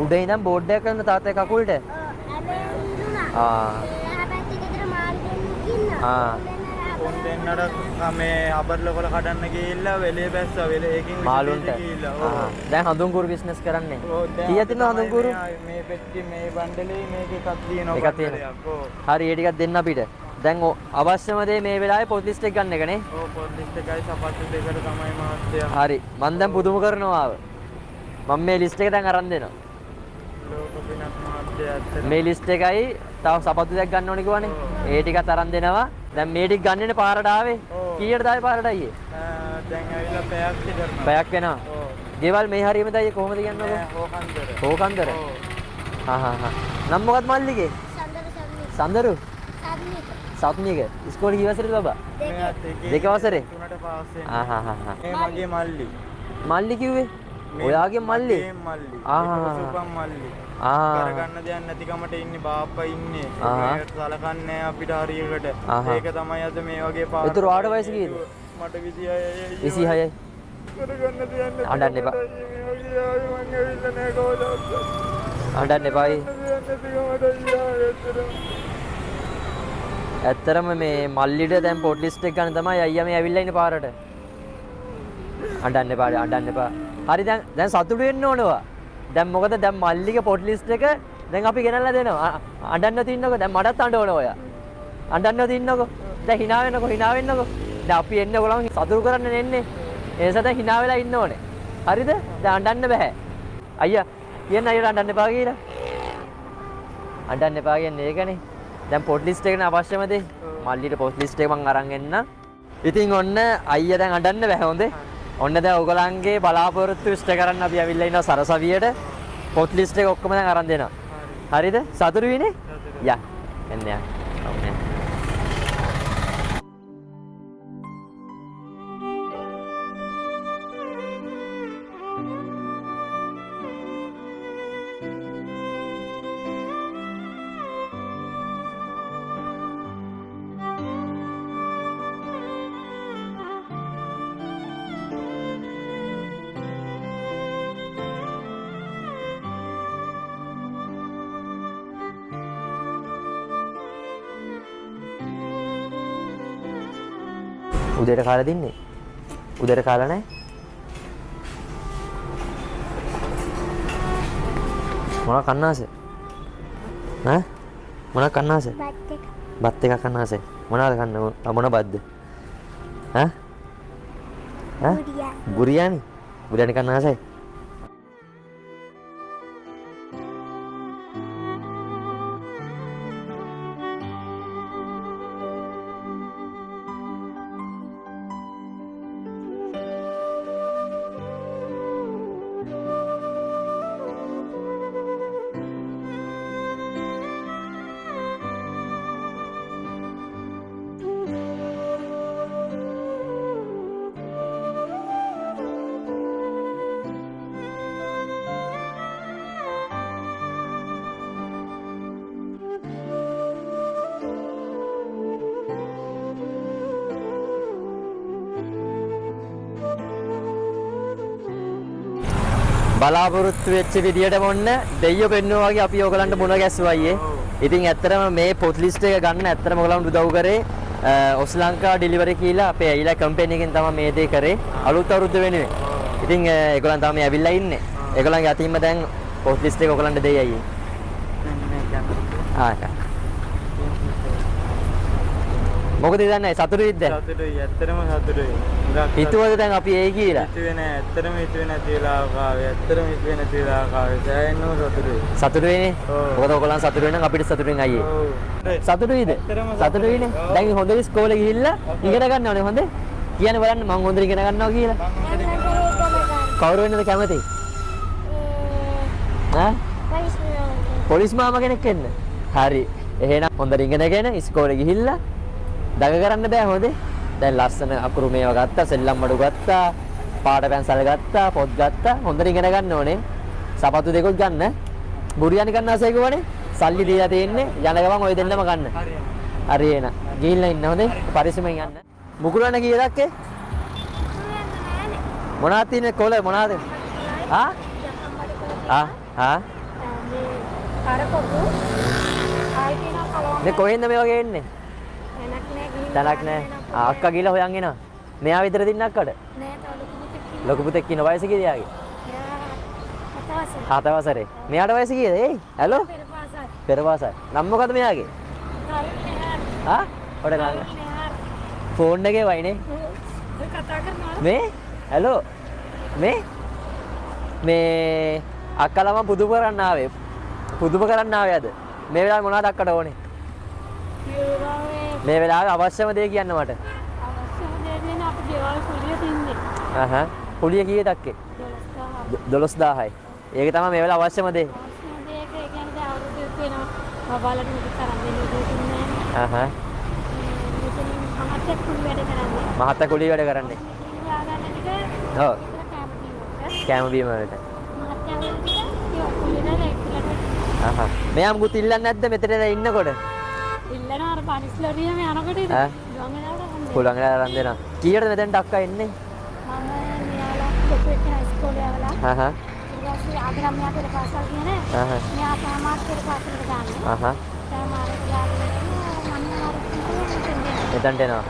උඩ ඉඳන් බෝඩ් එකක් කරන තාත්තේ කකුලට. උන් දෙන්නට මේ අබර්ලකොල කඩන්න ගිහිල්ලා වෙලේ බැස්සා වෙලේ ඒකින් මාළුන්ට ගිහිල්ලා. දැන් හඳුන්කුරු බිස්නස් කරන්නේ. කීයක් තියෙනවද හඳුන්කුරු? මේ පෙට්ටි මේ බණ්ඩලේ මේක එකක් තියෙනවා. එකක් තියෙනවා. හරි ඒ ටිකක් දෙන්න අපිට. දැන් අවශ්‍යම දේ මේ වෙලාවේ පොත් ලිස්ට් එක ගන්න එකනේ. ඔව් පොත් ලිස්ට් එකයි සපත්තු දෙකට තමයි මහත්තයා. හරි. මම දැන් පුදුම කරනවා ආව. මම මේ ලිස්ට් එක දැන් අරන් දෙනවා. ලෝක පිනක් මහත්තයා. මේ ලිස්ට් එකයි තව සපත්තු දෙකක් ගන්න ඕනේ කිව්වනේ. ඒ ටිකත් අරන් දෙනවා. දැන් මේ ටික ගන්නනේ පාරට ආවේ. කීයටද ආවේ පාරට අයියේ? දැන් ඇවිල්ලා පැයක් විතර. පැයක් වෙනවා. ගෙවල් මේ හරියමද අයියේ කොහොමද කියන්නේ? හෝකන්දර. හෝකන්දර. නම් මොකක්ද මල්ලිගේ? සඳරු. සත්නික. ඉස්කෝලේ කී වසරේද බබා? දෙක වසරේ. තුනට පාස් වෙනවා. මේ මගේ මල්ලි. මල්ලි කිව්වේ? ඔයාගේ මල්ලි? මල්ලි. සුපම් මල්ලි. කරගන්න දෙයක් නැතිකමට ඉන්නේ බාප්පා ඉන්නේ. ඒකට සලකන්නේ අපිට හරියකට. ඒක තමයි අද මේ වගේ පාර. ඒතර වාඩ වයස කීයද? මට 26යි. 26යි. කරගන්න දෙයක් නැති. අඬන්න එපා. මම ඇවිල්ලා නැහැ කවදාවත්. අඬන්න එපායි. ඇත්තරම මේ මල්ලිට දැන් පොට් ලිස්ට් එක ගන්න තමයි අයියා මේ ඇවිල්ලා ඉන්නේ පාරට. අඬන්න එපා අඬන්න එපා. හරි දැන් සතුටු වෙන්න ඕනවා. දැන් මොකද දැන් මල්ලිගේ පොට් ලිස්ට් එක දැන් අපි ගෙනල්ලා දෙනවා. අඬන්න තින්නකෝ. දැන් මටත් අඬවන ඔයා. අඬන්න තින්නකෝ. දැන් hina වෙන්නකෝ. දැන් අපි එන්නේ ඔයගොල්ලන් සතුටු කරන්න එන්නේ. ඒ නිසා දැන් hina වෙලා ඉන්න ඕනේ. හරිද? දැන් අඬන්න බෑ. අයියා කියන්න අයියට අඬන්න එපා කියලා. අඬන්න එපා කියන්නේ ඒකනේ. දැන් පොට් ලිස්ට් එකනේ අවශ්‍යම දේ. මල්ලිට පොට් ලිස්ට් එක මං අරන් එන්න. ඉතින් ඔන්න අයියා දැන් අඬන්න බෑ හොඳේ. ඔන්න දැන් ඔයගලන්ගේ බලාපොරොත්තු ඉෂ්ට කරන්න අපි ඇවිල්ලා ඉනවා සරසවියට. පොත් ලිස්ට් එක ඔක්කොම දැන් අරන් දෙනවා. හරිද? සතුටු වෙන්නේ? යා. එන්න යා. ඔන්න. උදේට කාලා දින්නේ? උදේට කාලා නැහැ? මොනවා කන්නාස? ඈ? මොනවා කන්නාස? බත් එක. බත් එකක් කන්නාස. මොනවද කන්න? මොන බත්ද? ඈ? ඈ? බුරියානි. බුරියානි කන්නාසයි. බලාපොරොත්තු වෙච්ච විදියටම ඔන්න දෙයියෝ පෙන්නුවා වගේ අපි ඔයගලන්ට මුණ ගැස්සුවා අයියේ. ඉතින් ඇත්තටම මේ පොත් ලිස්ට් එක ගන්න ඇත්තටම ඔයගලන්ට උදව් කරේ ඔස්ලංකා ඩෙලිවරි කියලා අපේ අයිලා කම්පැනි එකෙන් තමයි මේ දේ කරේ අලුත් අවුරුද්ද වෙනුවෙන්. ඉතින් ඒගොල්ලන් තමයි ඇවිල්ලා ඉන්නේ. ඒගොල්ලන්ගේ අතින්ම දැන් පොත් ලිස්ට් එක ඔයගලන්ට දෙයි අයියේ. මොකද දන්නේ සතුටුයිද? සතුටුයි ඇත්තටම සතුටුයි. හිතුවද දැන් අපි එයි කියලා? හිතුවේ නෑ ඇත්තටම හිතුවේ නැති වෙලාවක ආවේ. ඇත්තටම හිතුවේ නැති වෙලාවක ආවේ. දැනෙන්නම සතුටුයි. සතුටු වෙන්නේ? මොකද ඔයගොල්ලන් සතුටු වෙනනම් අපිට සතුටුෙන් අයියේ. සතුටුයිද? සතුටුයිනේ. දැන් හොඳට ඉස්කෝලේ ගිහිල්ලා ඉගෙන ගන්න ඕනේ හොඳේ. කියන්නේ බලන්න මම හොඳට ඉගෙන ගන්නවා කියලා. කවුරු වෙන්නද කැමති? ඈ? පොලිස් මාමා කෙනෙක් වෙන්න. හරි. එහෙනම් හොඳට ඉගෙනගෙන ඉස්කෝලේ ගිහිල්ලා දග කරන්න බෑ හොඳේ. දැන් ලස්සන අකුරු මේවා ගත්තා, සෙල්ලම් මඩු ගත්තා, පාට පැන්සල් ගත්තා, පොත් ගත්තා. හොඳට ඉගෙන ගන්න ඕනේ. සපත්තු දෙකක් ගන්න. බුරියානි ගන්න ආසයි කිව්වනේ. සල්ලි දීලා තියෙන්නේ. යන ගමන් ඔය දෙන්නම ගන්න. හරි එහෙනම්. ගිහිල්ලා ඉන්න හොඳේ. පරිස්සමෙන් යන්න. මුකුලන කීයක්ද? මොනවද තියෙන්නේ කොළ මොනවද? ආ? ආ? මේ කොහෙන්ද මේ වගේ එන්නේ? තැනක් නෑ. අක්කා ගිහලා හොයන් එනවා. මෙයා විතර දින්න අක්කට? ලොකු පුතෙක් ඉන්න වයස කීයද යාගේ? 7 වසරේ. මෙයාට වයස කීයද? ඒයි. හැලෝ. පෙරපාසල්. නම් මොකද මෙයාගේ? ආ? ඔඩ ගන්න. ෆෝන් එකේ වයිනේ. මේ? හැලෝ. මේ අක්කලා මම පුදුම කරන්න ආවේ. පුදුම කරන්න ආවේ අද. මේ වෙලාවේ මොනවද අක්කට ඕනේ? මේ වෙලාවේ අවශ්‍යම දේ කියන්න මට. අවශ්‍යම දේ කියන්නේ අපි ගෙවල් කුලිය තින්නේ. කුලිය කීයද අක්කේ? 12000යි. ඒක තමයි මේ වෙලාවේ අවශ්‍යම දේ. අවශ්‍යම දේ ඒ කියන්නේ දැන් අවුරුදු වෙනවා. බබාලට මුදල් තරම් දෙන්න දෙන්නේ. මහත්ය කුලි වැඩ කරන්නේ. මහත්ය කුලි වැඩ කරන්නේ. යාගන්න ටික ඔව්. කැම බීම වලට. මෙයා මුකුත් ඉල්ලන්නේ නැද්ද මෙතන ඉන්නකොට? ඉල්ලනවා අර පරිස්ලරියම යනකොට ඉතින් පුළුවන් වෙලා අරන් දෙනවා. කීයටද මෙතෙන්ට අක්කා එන්නේ? මම මෙයාලා ලොකු එක ඉස්කෝලේ ආවලා. ඊට පස්සේ ආග්‍රම් මෙයා පෙර පාසල් කියන්නේ. මෙයා සාමාජ පෙර පාසලට දාන්නේ. සාමාජයට දාන්නේ මෙතෙන්ට එනවා.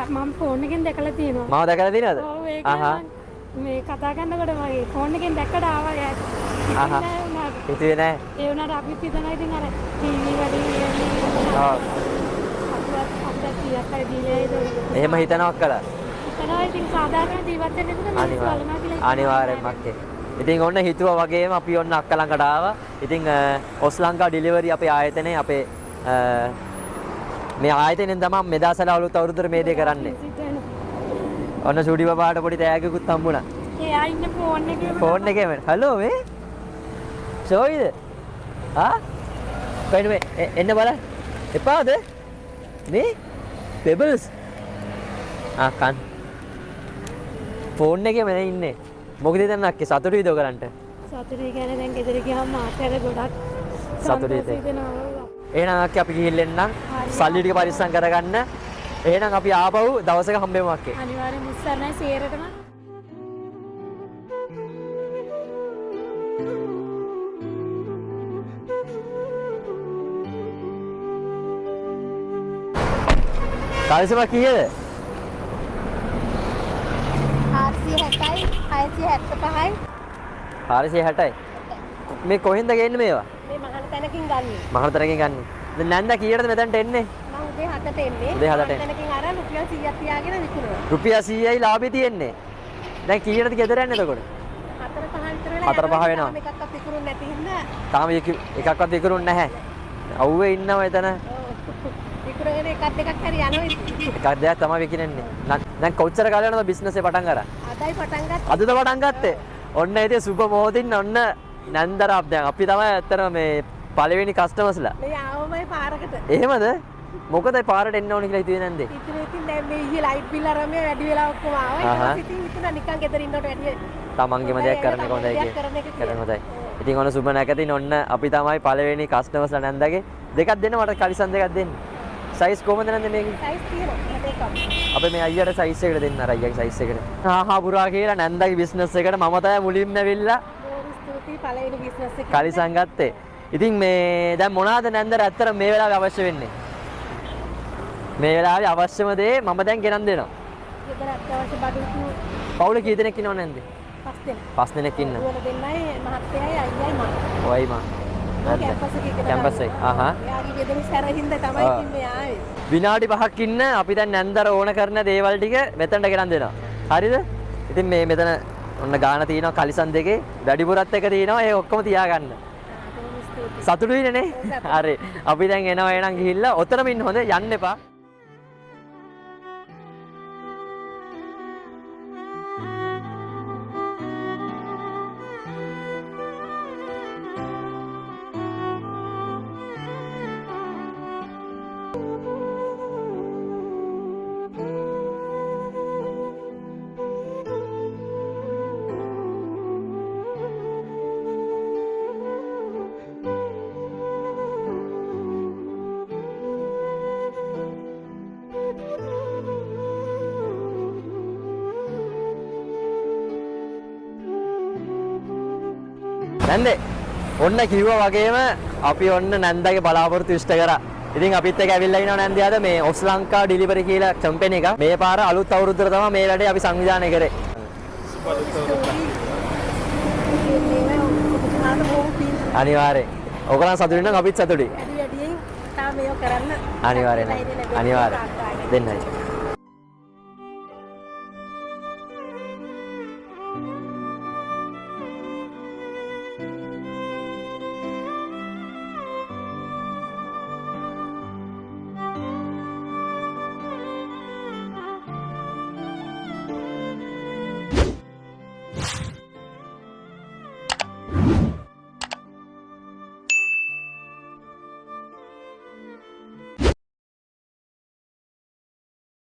මම ෆෝන් එකෙන් දැකලා තියෙනවා. මාව දැකලා තියෙනවද? ඔව් ඒක මේ කතා කරනකොට මගේ ෆෝන් එකෙන් දැක්කට ආවා යා. හිතුවේ නෑ. ඒ වුණාට අපි හිතනවා ඉතින් අර ටීවී වැඩි එහෙම හිතනවා කළා. හිතනවා ඉතින් සාමාන්‍ය ජීවත් වෙන්න ඉතින් අනිවාර්යෙන්ම අක්කේ. ඉතින් ඔන්න හිතුවා වගේම අපි ඔන්න අක්ක ළඟට ආවා. ඉතින් ඔස් ලංකා ඩිලිවරි අපේ ආයතනයේ අපේ මේ ආයතනයෙන් තමයි මෙදාසල අලුත් අවුරුද්දට මේ දේ කරන්නේ. ඔන්න සුඩි බබාට පොඩි තෑග්ගකුත් හම්බුණා. එයා ඉන්නේ ෆෝන් එකේ. ෆෝන් එකේම. හලෝ මේ. ෂෝයිද? කොහෙද මේ එන්න බලන්න. එපාද? මේ පෙබල්ස්. කන්. ෆෝන් එකේම ඉන්නේ. මොකද දැන් අක්කේ සතුටුයිද ඔයගලන්ට? සතුටුයි කියන්නේ දැන් ගෙදර ගියාම මාත්‍යාට ගොඩක් සතුටුයිද? එහෙනම් අක්කේ අපි ගිහින් එන්නම්. සල්ලි ටික පරිස්සම් කරගන්න. එහෙනම් අපි ආපහු දවසක හම්බෙමු අක්කේ. අනිවාර්යෙන් මුස්සන්නයි සේරටම. කාලසම කීයද? 460යි 675යි 460යි. මේ කොහෙන්ද ගේන්නේ මේවා? මේ මහාන තැනකින් ගන්න. මහාන තැනකින් ගන්න. දැන් නැන්ද කීයටද මෙතනට එන්නේ? මම උදේ 7ට එන්නේ. උදේ 7ට තැනකින් අරන් රුපියල් 100ක් තියාගෙන විකුණනවා. රුපියල් 100යි ලාභේ තියෙන්නේ. දැන් කීයටද ගෙදර යන්නේ එතකොට? 4-5 වෙනවා. එකක්වත් විකුණුන්නේ නැති හින්දා. තාම එකක්වත් විකුණුන්නේ නැහැ. අවුවේ ඉන්නවා එතන. විකුණගෙන එකක් දෙකක් හරි යනවා ඉතින්. එකක් දෙකක් තමයි විකිනෙන්නේ. දැන් කොච්චර කාලයක් යනවද බිස්නස් එක පටන් ගන්න? අදයි පටන් ගත්තේ. අදද පටන් ගත්තේ. ඔන්න ඉතින් සුබ මොහොතින් ඔන්න නැන්දරාප් දැන් අපි තමයි ඇත්තටම මේ පළවෙනි කස්ටමර්ස්ලා. මේ ආවමයි පාරකට. එහෙමද? මොකද පාරට එන්න ඕනේ කියලා හිතුවේ නැන්දේ? ඉතින් දැන් මේ ඊයේ ලයිට් බිල් අරන් මේ වැඩි වෙලා ඔක්කොම ආවා. ඊට පස්සේ ඉතින් හිතුණා නිකන් ගෙදර ඉන්නකොට වැඩි තමන්ගේම දෙයක් කරන්න එක හොඳයි කියලා. හොඳයි. ඉතින් ඔන්න සුබ නැකතින් ඔන්න අපි තමයි පළවෙනි කස්ටමර්ස්ලා නැන්දගේ දෙකක් දෙන්න මට කලිසම් දෙකක් දෙන්න. සයිස් කොහොමද නැන්ද මේකේ? සයිස් තියෙනවා දෙකක්. අපි මේ අයියට සයිස් එකට දෙන්න අර අයියාගේ සයිස් එකට. පුරා කියලා නැන්දගේ බිස්නස් එකට මම තමයි මුලින්ම ඇවිල්ලා ස්තුතියි පළවෙනි බිස්නස් එක. කලිසම් ගත්තේ. ඉතින් මේ දැන් මොනවාද නැන්දට ඇත්තට මේ වෙලාවේ අවශ්‍ය වෙන්නේ? මේ වෙලාවේ අවශ්‍යම දේ මම දැන් ගෙනන් දෙනවා. ගෙදර අත්‍යවශ්‍ය බඩු පවුලේ කී දෙනෙක් ඉන්නව නැන්ද? 5 දෙනෙක්. 5 දෙනෙක් ඉන්න. දුවන දෙන්නයි මහත්තයයි අයියයි මම. ඔයයි මම. කැම්පස් එක. එයාගේ ගෙදර සැරින්ද තමයි ඉතින් මේ ආවේ. විනාඩි 5ක් ඉන්න අපි දැන් නැන්දර ඕන කරන දේවල් ටික මෙතනට ගෙනන් දෙනවා. හරිද? ඉතින් මේ මෙතන ඔන්න ගාන තියෙනවා කලිසම් දෙකේ වැඩිපුරත් එක තියෙනවා ඒ ඔක්කොම තියාගන්න. සතුටුයිනේ නේ? හරි. අපි දැන් එනවා එහෙනම් ගිහිල්ලා ඔතනම ඉන්න හොඳ යන්න එපා. නැන්දේ ඔන්න කිව්වා වගේම අපි ඔන්න නැන්දාගේ බලාපොරොත්තු ඉෂ්ට කරා. ඉතින් අපිත් එක්ක ඇවිල්ලා ඉනවා නැන්දේ අද මේ ඔස් ලංකා ඩිලිවරි කියලා කැම්පේන් එක. මේ පාර අලුත් අවුරුද්දට තමයි මේ වැඩේ අපි සංවිධානය කරේ. අනිවාර්යෙන්. ඔයගොල්ලන් සතුටින් නම් අපිත් සතුටියි. අනිවාර්යෙන්. අනිවාර්යෙන්. දෙන්නයි.